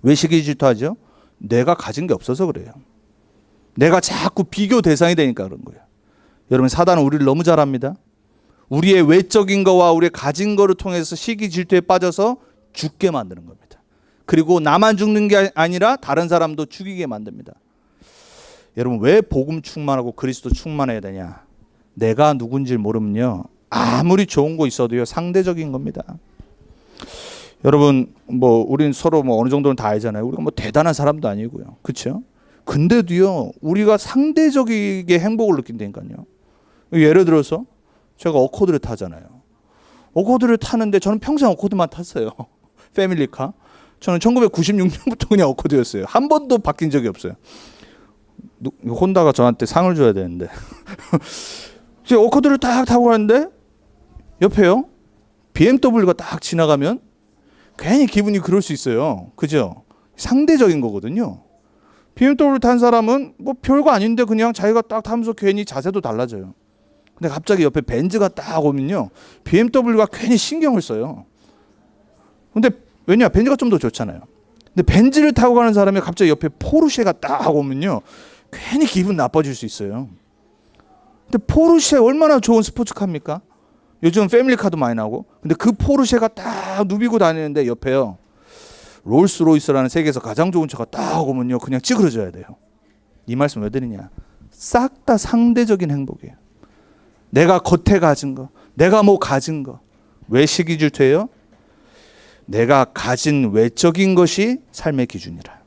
왜 시기질투하죠? 내가 가진 게 없어서 그래요. 내가 자꾸 비교 대상이 되니까 그런 거예요. 여러분, 사단은 우리를 너무 잘 압니다. 우리의 외적인 거와 우리의 가진 거를 통해서 시기 질투에 빠져서 죽게 만드는 겁니다. 그리고 나만 죽는 게 아니라 다른 사람도 죽이게 만듭니다. 여러분, 왜 복음 충만하고 그리스도 충만해야 되냐? 내가 누군지 모르면요, 아무리 좋은 거 있어도요, 상대적인 겁니다. 여러분, 우린 서로 어느 정도는 다 알잖아요. 우리가 대단한 사람도 아니고요, 그렇죠? 근데도요, 우리가 상대적이게 행복을 느낀다니까요. 예를 들어서 제가 어코드를 타잖아요. 어코드를 타는데 저는 평생 어코드만 탔어요. 패밀리카. 저는 1996년부터 그냥 어코드였어요. 한 번도 바뀐 적이 없어요. 혼다가 저한테 상을 줘야 되는데. 제가 어코드를 딱 타고 가는데 옆에요, BMW가 딱 지나가면 괜히 기분이 그럴 수 있어요. 그죠? 상대적인 거거든요. BMW 탄 사람은 별거 아닌데 그냥 자기가 딱 타면서 괜히 자세도 달라져요. 근데 갑자기 옆에 벤츠가 딱 오면요, BMW가 괜히 신경을 써요. 근데 왜냐? 벤츠가 좀 더 좋잖아요. 근데 벤츠를 타고 가는 사람이 갑자기 옆에 포르쉐가 딱 오면요, 괜히 기분 나빠질 수 있어요. 근데 포르쉐 얼마나 좋은 스포츠카입니까? 요즘 패밀리카도 많이 나오고. 근데 그 포르쉐가 딱 누비고 다니는데 옆에요, 롤스로이스라는 세계에서 가장 좋은 차가 딱 오면요, 그냥 찌그러져야 돼요. 이 말씀 왜 드리냐? 싹 다 상대적인 행복이에요. 내가 겉에 가진 거, 내가 가진 거. 왜 시기 질투예요? 내가 가진 외적인 것이 삶의 기준이라.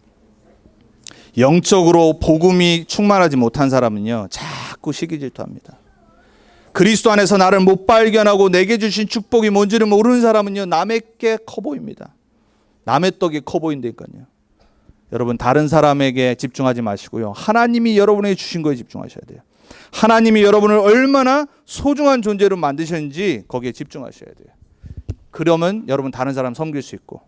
영적으로 복음이 충만하지 못한 사람은요, 자꾸 시기 질투합니다. 그리스도 안에서 나를 못 발견하고 내게 주신 축복이 뭔지를 모르는 사람은요, 남의 게 커 보입니다. 남의 떡이 커 보인다니까요. 여러분, 다른 사람에게 집중하지 마시고요, 하나님이 여러분에게 주신 거에 집중하셔야 돼요. 하나님이 여러분을 얼마나 소중한 존재로 만드셨는지 거기에 집중하셔야 돼요. 그러면 여러분 다른 사람 섬길 수 있고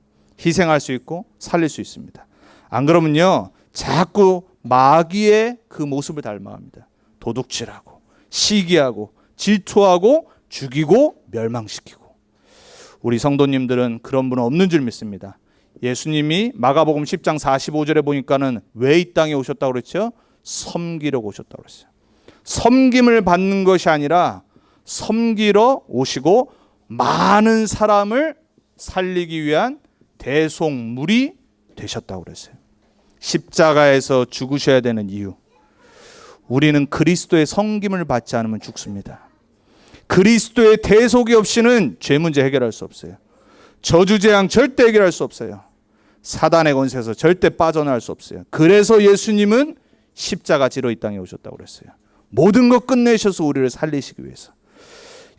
희생할 수 있고 살릴 수 있습니다. 안 그러면요, 자꾸 마귀의 그 모습을 닮아갑니다. 도둑질하고 시기하고 질투하고 죽이고 멸망시키고. 우리 성도님들은 그런 분은 없는 줄 믿습니다. 예수님이 마가복음 10장 45절에 보니까는 왜 이 땅에 오셨다고 그랬죠? 섬기려고 오셨다고 그랬어요. 섬김을 받는 것이 아니라 섬기러 오시고 많은 사람을 살리기 위한 대속물이 되셨다고 그랬어요. 십자가에서 죽으셔야 되는 이유. 우리는 그리스도의 섬김을 받지 않으면 죽습니다. 그리스도의 대속이 없이는 죄 문제 해결할 수 없어요. 저주재앙 절대 해결할 수 없어요. 사단의 권세에서 절대 빠져나갈 수 없어요. 그래서 예수님은 십자가 지러 이 땅에 오셨다고 그랬어요. 모든 것 끝내셔서 우리를 살리시기 위해서.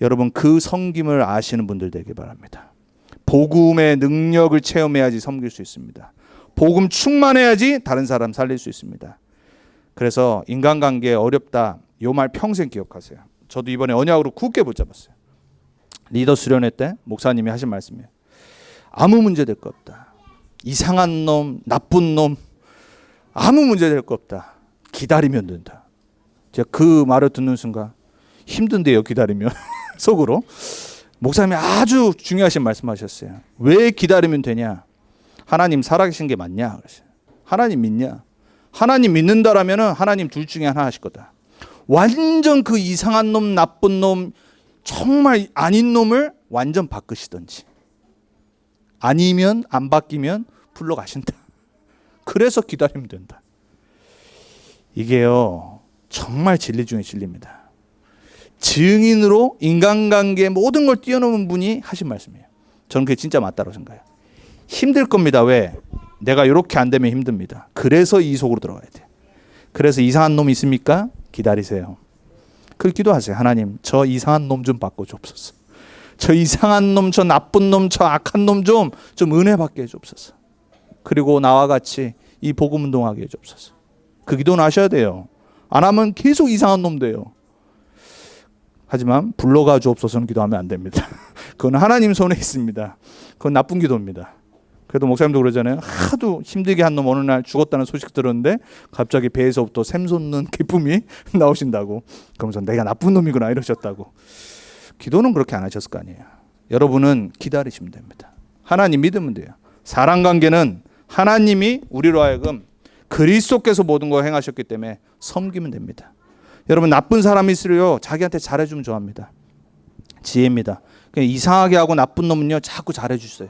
여러분, 그 섬김을 아시는 분들 되길 바랍니다. 복음의 능력을 체험해야지 섬길 수 있습니다. 복음 충만해야지 다른 사람 살릴 수 있습니다. 그래서 인간관계 어렵다, 이 말 평생 기억하세요. 저도 이번에 언약으로 굳게 붙잡았어요. 리더 수련회 때 목사님이 하신 말씀이에요. 아무 문제 될 거 없다. 이상한 놈, 나쁜 놈, 아무 문제 될 거 없다. 기다리면 된다. 제가 그 말을 듣는 순간 힘든데요, 기다리면. 속으로. 목사님이 아주 중요하신 말씀하셨어요. 왜 기다리면 되냐? 하나님 살아계신 게 맞냐? 그랬어요. 하나님 믿냐? 하나님 믿는다라면 하나님 둘 중에 하나 하실 거다. 완전 그 이상한 놈, 나쁜 놈, 정말 아닌 놈을 완전 바꾸시든지, 아니면 안 바뀌면 불러가신다. 그래서 기다리면 된다. 이게요, 정말 진리 중에 진리입니다. 증인으로 인간관계의 모든 걸 뛰어넘은 분이 하신 말씀이에요. 저는 그게 진짜 맞다고 생각해요. 힘들 겁니다. 왜? 내가 이렇게 안 되면 힘듭니다. 그래서 이 속으로 들어가야 돼요. 그래서 이상한 놈 있습니까? 기다리세요. 그걸 기도하세요. 하나님, 저 이상한 놈 좀 바꿔주옵소서. 저 이상한 놈, 저 나쁜 놈, 저 악한 놈 좀 은혜 받게 해주옵소서. 그리고 나와 같이 이 복음 운동하게 해주옵소서. 그 기도는 하셔야 돼요. 안 하면 계속 이상한 놈 돼요. 하지만 불러가 주옵소서는 기도하면 안 됩니다. 그건 하나님 손에 있습니다. 그건 나쁜 기도입니다. 그래도 목사님도 그러잖아요. 하도 힘들게 한 놈 어느 날 죽었다는 소식 들었는데 갑자기 배에서부터 샘솟는 기쁨이 나오신다고. 그러면서 내가 나쁜 놈이구나 이러셨다고. 기도는 그렇게 안 하셨을 거 아니에요. 여러분은 기다리시면 됩니다. 하나님 믿으면 돼요. 사랑관계는 하나님이 우리로 하여금 그리스도께서 모든 걸 행하셨기 때문에 섬기면 됩니다. 여러분, 나쁜 사람이 있으려 자기한테 잘해주면 좋아합니다. 지혜입니다. 그냥 이상하게 하고 나쁜 놈은요 자꾸 잘해주세요.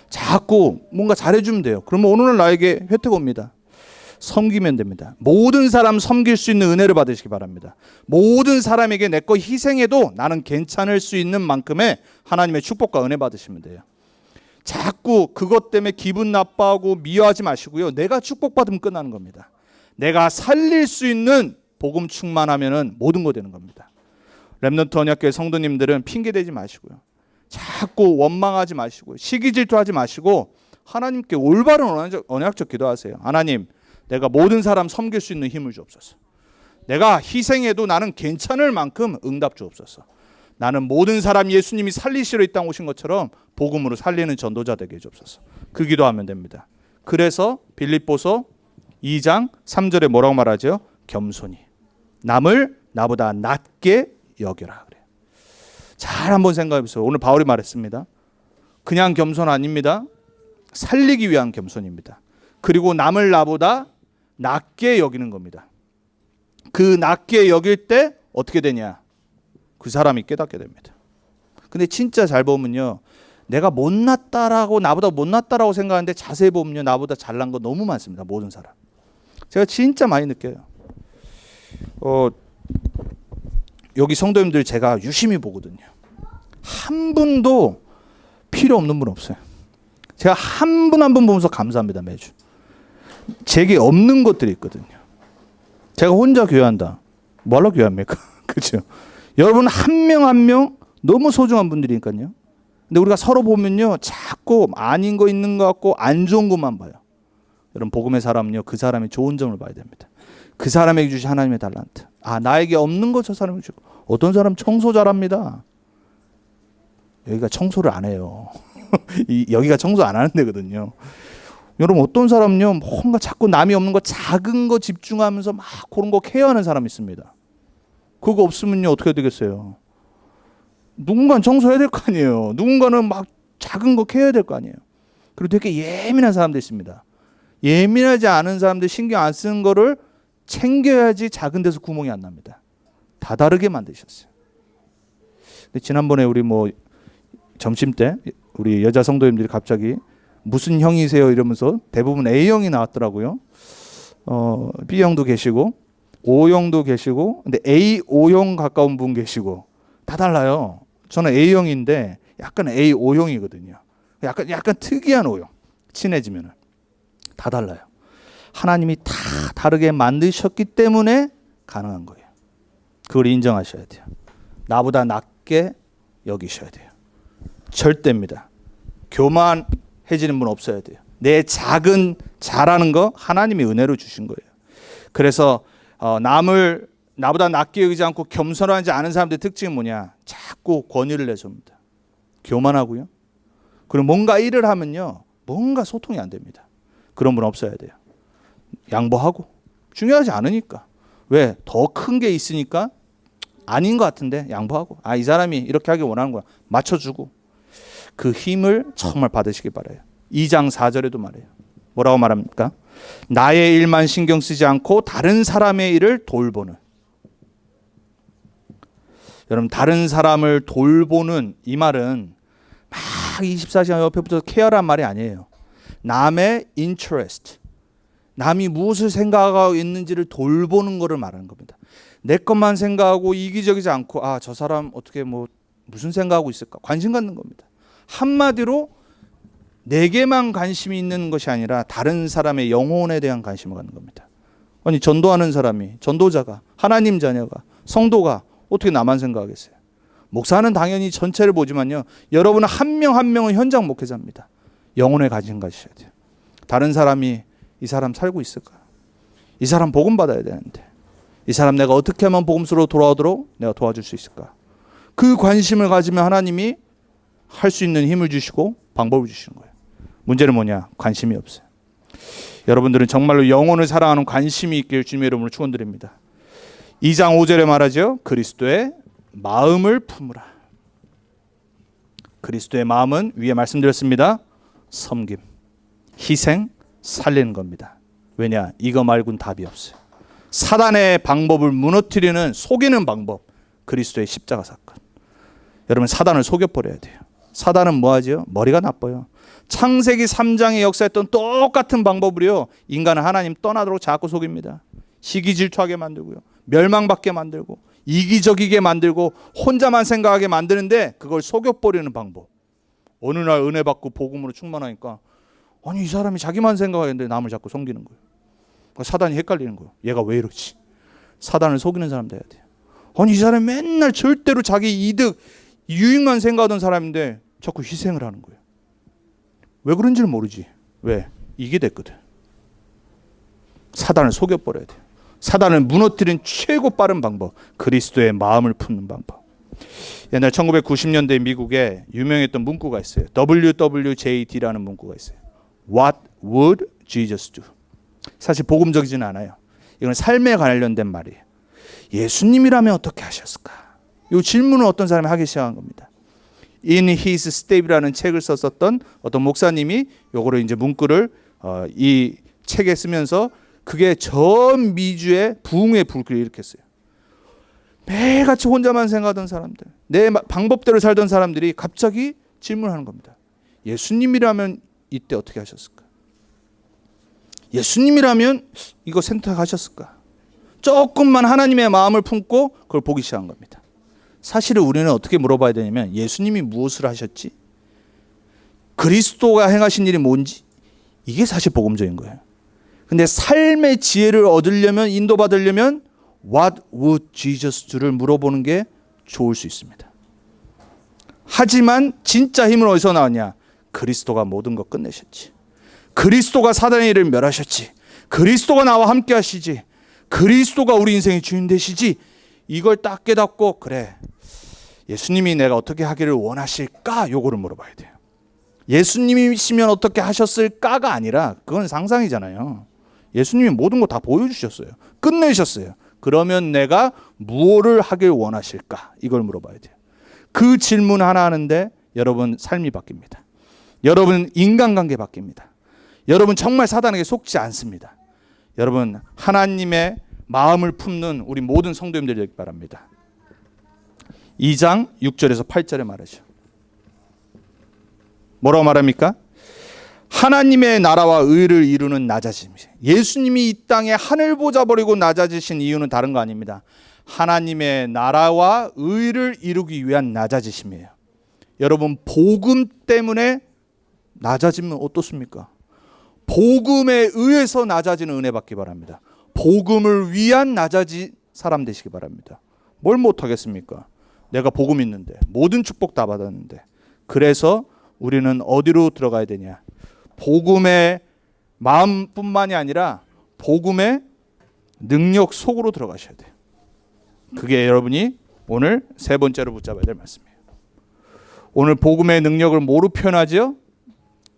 자꾸 뭔가 잘해주면 돼요. 그러면 어느 날 나에게 혜택 옵니다. 섬기면 됩니다. 모든 사람 섬길 수 있는 은혜를 받으시기 바랍니다. 모든 사람에게 내 거 희생해도 나는 괜찮을 수 있는 만큼의 하나님의 축복과 은혜 받으시면 돼요. 자꾸 그것 때문에 기분 나빠하고 미워하지 마시고요. 내가 축복받으면 끝나는 겁니다. 내가 살릴 수 있는 복음 충만하면은 모든 거 되는 겁니다. 렘넌트 언약교회 성도님들은 핑계대지 마시고요. 자꾸 원망하지 마시고요. 시기 질투하지 마시고 하나님께 올바른 언약적 기도하세요. 하나님, 내가 모든 사람 섬길 수 있는 힘을 주옵소서. 내가 희생해도 나는 괜찮을 만큼 응답 주옵소서. 나는 모든 사람 예수님이 살리시러 이 땅 오신 것처럼 복음으로 살리는 전도자 되게 해주옵소서. 그 기도하면 됩니다. 그래서 빌립보서 2장 3절에 뭐라고 말하죠? 겸손히 남을 나보다 낮게 여겨라 그래요. 잘 한번 생각해 보세요. 오늘 바울이 말했습니다. 그냥 겸손 아닙니다. 살리기 위한 겸손입니다. 그리고 남을 나보다 낮게 여기는 겁니다. 그 낮게 여길 때 어떻게 되냐? 그 사람이 깨닫게 됩니다. 근데 진짜 잘 보면요, 내가 못났다라고, 나보다 못났다라고 생각하는데 자세히 보면요, 나보다 잘난 거 너무 많습니다. 모든 사람. 제가 진짜 많이 느껴요. 여기 성도님들 제가 유심히 보거든요. 한 분도 필요 없는 분 없어요. 제가 한 분 한 분 보면서 감사합니다. 매주. 제게 없는 것들이 있거든요. 제가 혼자 교회한다. 뭐하러 교회합니까? 그렇죠? 여러분 한 명 한 명 너무 소중한 분들이니까요. 근데 우리가 서로 보면요, 자꾸 아닌 거 있는 거 같고 안 좋은 것만 봐요. 여러분 복음의 사람은요, 그 사람의 좋은 점을 봐야 됩니다. 그 사람에게 주신 하나님의 달란트. 아, 나에게 없는 거 저 사람이 주고. 어떤 사람 청소 잘합니다. 여기가 청소를 안 해요. 여기가 청소 안 하는 데거든요. 여러분 어떤 사람은요, 뭔가 자꾸 남이 없는 거 작은 거 집중하면서 막 그런 거 케어하는 사람이 있습니다. 그거 없으면요 어떻게 되겠어요? 누군가는 청소해야 될 거 아니에요. 누군가는 막 작은 거 케어해야 될 거 아니에요. 그리고 되게 예민한 사람들 있습니다. 예민하지 않은 사람들 신경 안 쓰는 거를 챙겨야지 작은 데서 구멍이 안 납니다. 다 다르게 만드셨어요. 근데 지난번에 우리 점심 때 우리 여자 성도님들이 갑자기 무슨 형이세요 이러면서 대부분 A형이 나왔더라고요. B형도 계시고 O형도 계시고, 근데 A5형 가까운 분 계시고, 다 달라요. 저는 A형인데 약간 A5형이거든요. 약간 특이한 O형. 친해지면은 다 달라요. 하나님이 다 다르게 만드셨기 때문에 가능한 거예요. 그걸 인정하셔야 돼요. 나보다 낮게 여기셔야 돼요. 절대입니다. 교만해지는 분 없어야 돼요. 내 작은 잘하는 거 하나님이 은혜로 주신 거예요. 그래서 남을 나보다 낮게 여기지 않고 겸손하지 않은 사람들의 특징은 뭐냐? 자꾸 권위를 내줍니다. 교만하고요. 그리고 뭔가 일을 하면요, 뭔가 소통이 안 됩니다. 그런 분 없어야 돼요. 양보하고. 중요하지 않으니까. 왜? 더 큰 게 있으니까 아닌 것 같은데 양보하고. 이 사람이 이렇게 하길 원하는 거야. 맞춰주고. 그 힘을 정말 받으시기 바라요. 2장 4절에도 말해요. 뭐라고 말합니까? 나의 일만 신경 쓰지 않고 다른 사람의 일을 돌보는. 여러분 다른 사람을 돌보는 이 말은 막 24시간 옆에 붙어서 케어란 말이 아니에요. 남의 interest, 남이 무엇을 생각하고 있는지를 돌보는 것을 말하는 겁니다. 내 것만 생각하고 이기적이지 않고 저 사람 어떻게 무슨 생각하고 있을까 관심 갖는 겁니다. 한마디로 내게만 관심이 있는 것이 아니라 다른 사람의 영혼에 대한 관심을 갖는 겁니다. 아니 전도하는 사람이, 전도자가, 하나님 자녀가, 성도가 어떻게 나만 생각하겠어요? 목사는 당연히 전체를 보지만요, 여러분은 한 명 한 명은 현장 목회자입니다. 영혼에 관심 가지셔야 돼요. 다른 사람이 이 사람 살고 있을까? 이 사람 복음 받아야 되는데 이 사람 내가 어떻게 하면 복음스러워 돌아오도록 내가 도와줄 수 있을까? 그 관심을 가지면 하나님이 할 수 있는 힘을 주시고 방법을 주시는 거예요. 문제는 뭐냐? 관심이 없어요. 여러분들은 정말로 영혼을 사랑하는 관심이 있길 주님의 이름으로 축원드립니다. 2장 5절에 말하죠. 그리스도의 마음을 품으라. 그리스도의 마음은 위에 말씀드렸습니다. 섬김, 희생, 살리는 겁니다. 왜냐? 이거 말고는 답이 없어요. 사단의 방법을 무너뜨리는 속이는 방법, 그리스도의 십자가 사건. 여러분 사단을 속여버려야 돼요. 사단은 뭐하죠? 머리가 나빠요. 창세기 3장의 역사했던 똑같은 방법으로요, 인간은 하나님 떠나도록 자꾸 속입니다. 시기 질투하게 만들고요, 멸망받게 만들고, 이기적이게 만들고, 혼자만 생각하게 만드는데 그걸 속여버리는 방법. 어느 날 은혜 받고 복음으로 충만하니까 아니 이 사람이 자기만 생각하는데 남을 자꾸 속이는 거예요. 그러니까 사단이 헷갈리는 거예요. 얘가 왜 이러지? 사단을 속이는 사람 돼야 돼요. 아니 이 사람이 맨날 절대로 자기 이득, 유익만 생각하던 사람인데 자꾸 희생을 하는 거예요. 왜 그런지는 모르지. 왜? 이게 됐거든. 사단을 속여버려야 돼요. 사단을 무너뜨리는 최고 빠른 방법, 그리스도의 마음을 품는 방법. 옛날 1990년대 미국에 유명했던 문구가 있어요. WWJD라는 문구가 있어요. What would Jesus do? 사실 복음적이지는 않아요. 이건 삶에 관련된 말이에요. 예수님이라면 어떻게 하셨을까? 이 질문을 어떤 사람이 하기 시작한 겁니다. In His Step이라는 책을 썼었던 어떤 목사님이 요거를 이제 문구를 이 책에 쓰면서 그게 전 미주의 부흥의 불길을 일으켰어요. 매일같이 혼자만 생각하던 사람들, 내 방법대로 살던 사람들이 갑자기 질문하는 겁니다. 예수님이라면 이때 어떻게 하셨을까? 예수님이라면 이거 선택하셨을까? 조금만 하나님의 마음을 품고 그걸 보기 시작한 겁니다. 사실은 우리는 어떻게 물어봐야 되냐면 예수님이 무엇을 하셨지? 그리스도가 행하신 일이 뭔지? 이게 사실 복음적인 거예요. 근데 삶의 지혜를 얻으려면, 인도받으려면 What would Jesus do를 물어보는 게 좋을 수 있습니다. 하지만 진짜 힘은 어디서 나왔냐? 그리스도가 모든 것 끝내셨지. 그리스도가 사단의 일을 멸하셨지. 그리스도가 나와 함께 하시지. 그리스도가 우리 인생의 주인 되시지. 이걸 딱 깨닫고 그래, 예수님이 내가 어떻게 하기를 원하실까? 요거를 물어봐야 돼요. 예수님이시면 어떻게 하셨을까가 아니라 그건 상상이잖아요. 예수님이 모든 거 다 보여주셨어요. 끝내셨어요. 그러면 내가 무엇을 하길 원하실까? 이걸 물어봐야 돼요. 그 질문 하나 하는데 여러분 삶이 바뀝니다. 여러분 인간관계 바뀝니다. 여러분 정말 사단에게 속지 않습니다. 여러분 하나님의 마음을 품는 우리 모든 성도님들 되길 바랍니다. 2장 6절에서 8절에 말하죠. 뭐라고 말합니까? 하나님의 나라와 의를 이루는 낮아짐. 예수님이 이 땅에 하늘 보좌 버리고 낮아지신 이유는 다른 거 아닙니다. 하나님의 나라와 의를 이루기 위한 낮아지심이에요. 여러분 복음 때문에 낮아지면 어떻습니까? 복음에 의해서 낮아지는 은혜 받기 바랍니다. 복음을 위한 낮아진 사람 되시기 바랍니다. 뭘 못하겠습니까? 내가 복음 있는데, 모든 축복 다 받았는데. 그래서 우리는 어디로 들어가야 되냐? 복음의 마음뿐만이 아니라 복음의 능력 속으로 들어가셔야 돼요. 그게 여러분이 오늘 세 번째로 붙잡아야 될 말씀이에요. 오늘 복음의 능력을 뭐로 표현하죠?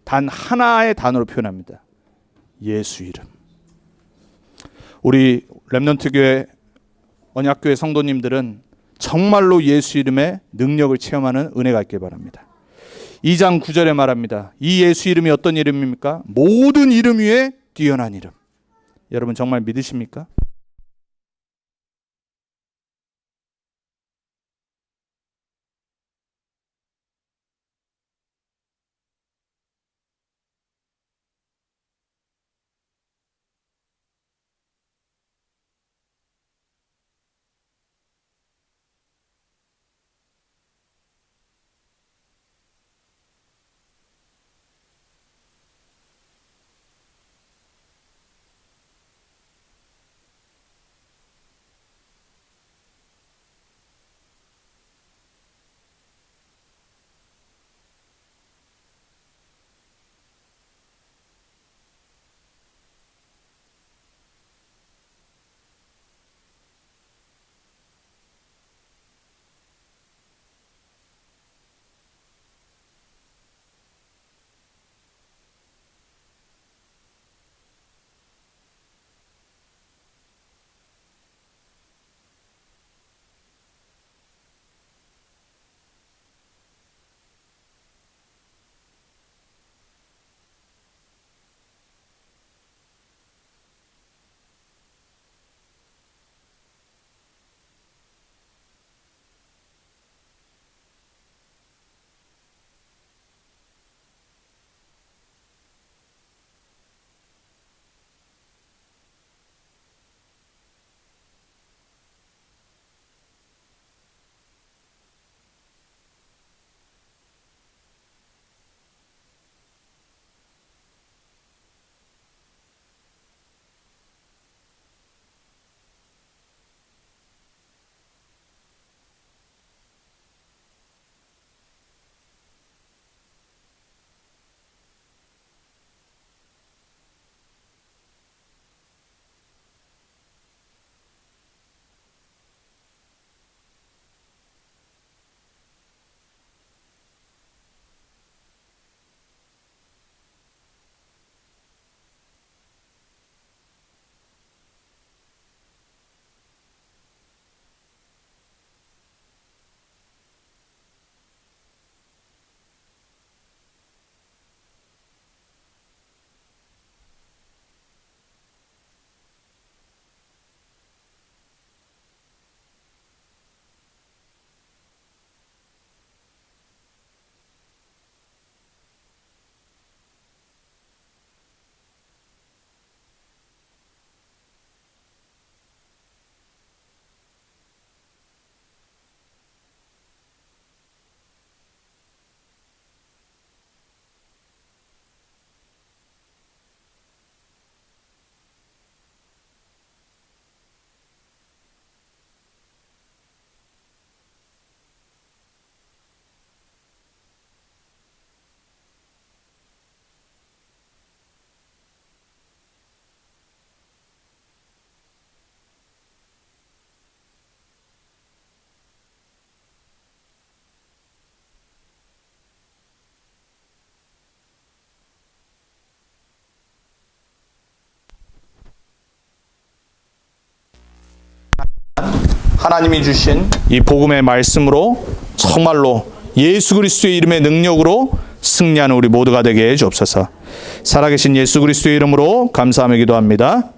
단 하나의 단어로 표현합니다. 예수 이름. 우리 렘넌트 교회, 언약교회 성도님들은 정말로 예수 이름의 능력을 체험하는 은혜가 있길 바랍니다. 2장 9절에 말합니다. 이 예수 이름이 어떤 이름입니까? 모든 이름 위에 뛰어난 이름. 여러분 정말 믿으십니까? 하나님이 주신 이 복음의 말씀으로 정말로 예수 그리스도의 이름의 능력으로 승리하는 우리 모두가 되게 해 주옵소서. 살아계신 예수 그리스도의 이름으로 감사하며 기도합니다.